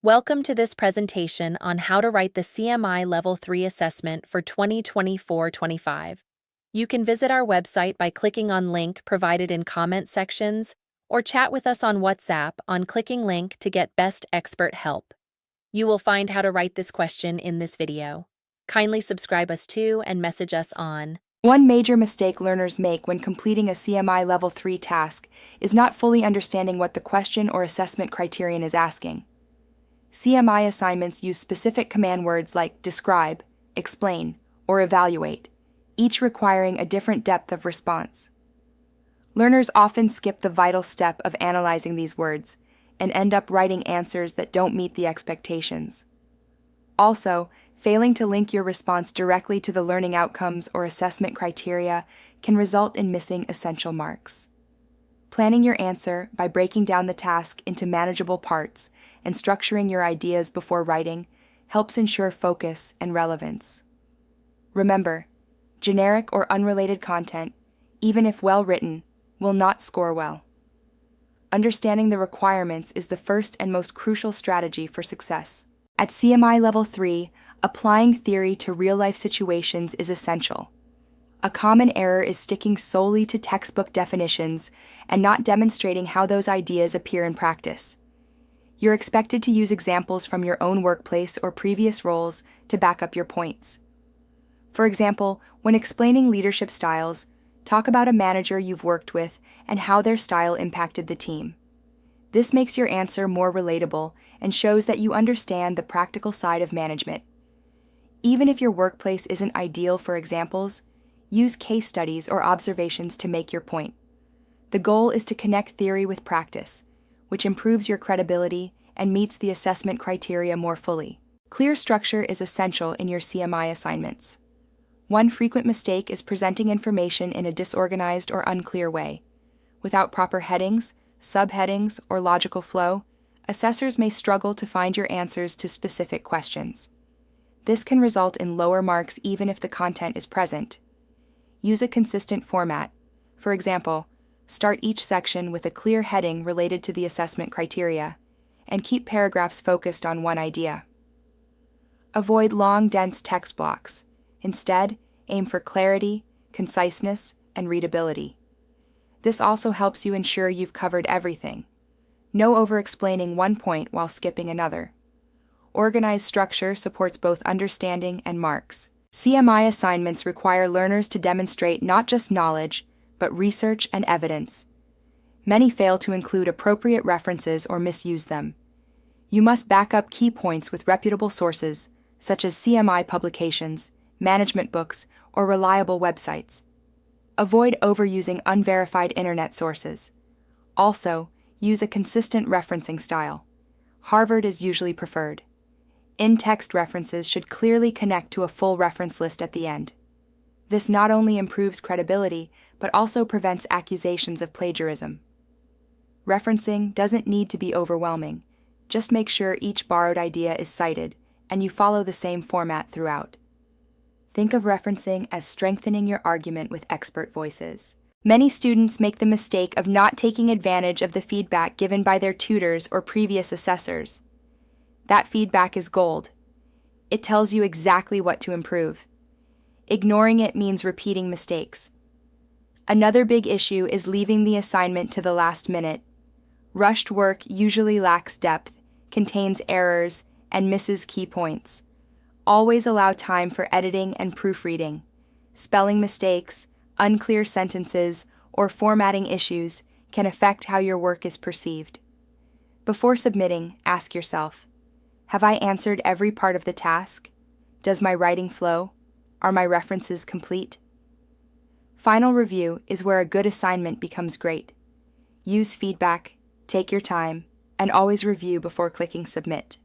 Welcome to this presentation on how to write the CMI Level 3 assessment for 2024-25. You can visit our website by clicking on link provided in comment sections or chat with us on WhatsApp on clicking link to get best expert help. You will find how to write this question in this video. Kindly subscribe us to and message us on. One major mistake learners make when completing a CMI Level 3 task is not fully understanding what the question or assessment criterion is asking. CMI assignments use specific command words like describe, explain, or evaluate, each requiring a different depth of response. Learners often skip the vital step of analyzing these words and end up writing answers that don't meet the expectations. Also, failing to link your response directly to the learning outcomes or assessment criteria can result in missing essential marks. Planning your answer by breaking down the task into manageable parts and structuring your ideas before writing helps ensure focus and relevance. Remember, generic or unrelated content, even if well written, will not score well. Understanding the requirements is the first and most crucial strategy for success. At CMI Level 3, applying theory to real-life situations is essential. A common error is sticking solely to textbook definitions and not demonstrating how those ideas appear in practice. You're expected to use examples from your own workplace or previous roles to back up your points. For example, when explaining leadership styles, talk about a manager you've worked with and how their style impacted the team. This makes your answer more relatable and shows that you understand the practical side of management. Even if your workplace isn't ideal for examples, use case studies or observations to make your point. The goal is to connect theory with practice, which improves your credibility and meets the assessment criteria more fully. Clear structure is essential in your CMI assignments. One frequent mistake is presenting information in a disorganized or unclear way. Without proper headings, subheadings, or logical flow, assessors may struggle to find your answers to specific questions. This can result in lower marks even if the content is present. Use a consistent format. For example, start each section with a clear heading related to the assessment criteria, and keep paragraphs focused on one idea. Avoid long, dense text blocks. Instead, aim for clarity, conciseness, and readability. This also helps you ensure you've covered everything. No over-explaining one point while skipping another. Organized structure supports both understanding and marks. CMI assignments require learners to demonstrate not just knowledge, but research and evidence. Many fail to include appropriate references or misuse them. You must back up key points with reputable sources, such as CMI publications, management books, or reliable websites. Avoid overusing unverified internet sources. Also, use a consistent referencing style. Harvard is usually preferred. In-text references should clearly connect to a full reference list at the end. This not only improves credibility, but also prevents accusations of plagiarism. Referencing doesn't need to be overwhelming. Just make sure each borrowed idea is cited, and you follow the same format throughout. Think of referencing as strengthening your argument with expert voices. Many students make the mistake of not taking advantage of the feedback given by their tutors or previous assessors. That feedback is gold. It tells you exactly what to improve. Ignoring it means repeating mistakes. Another big issue is leaving the assignment to the last minute. Rushed work usually lacks depth, contains errors, and misses key points. Always allow time for editing and proofreading. Spelling mistakes, unclear sentences, or formatting issues can affect how your work is perceived. Before submitting, ask yourself, have I answered every part of the task? Does my writing flow? Are my references complete? Final review is where a good assignment becomes great. Use feedback, take your time, and always review before clicking submit.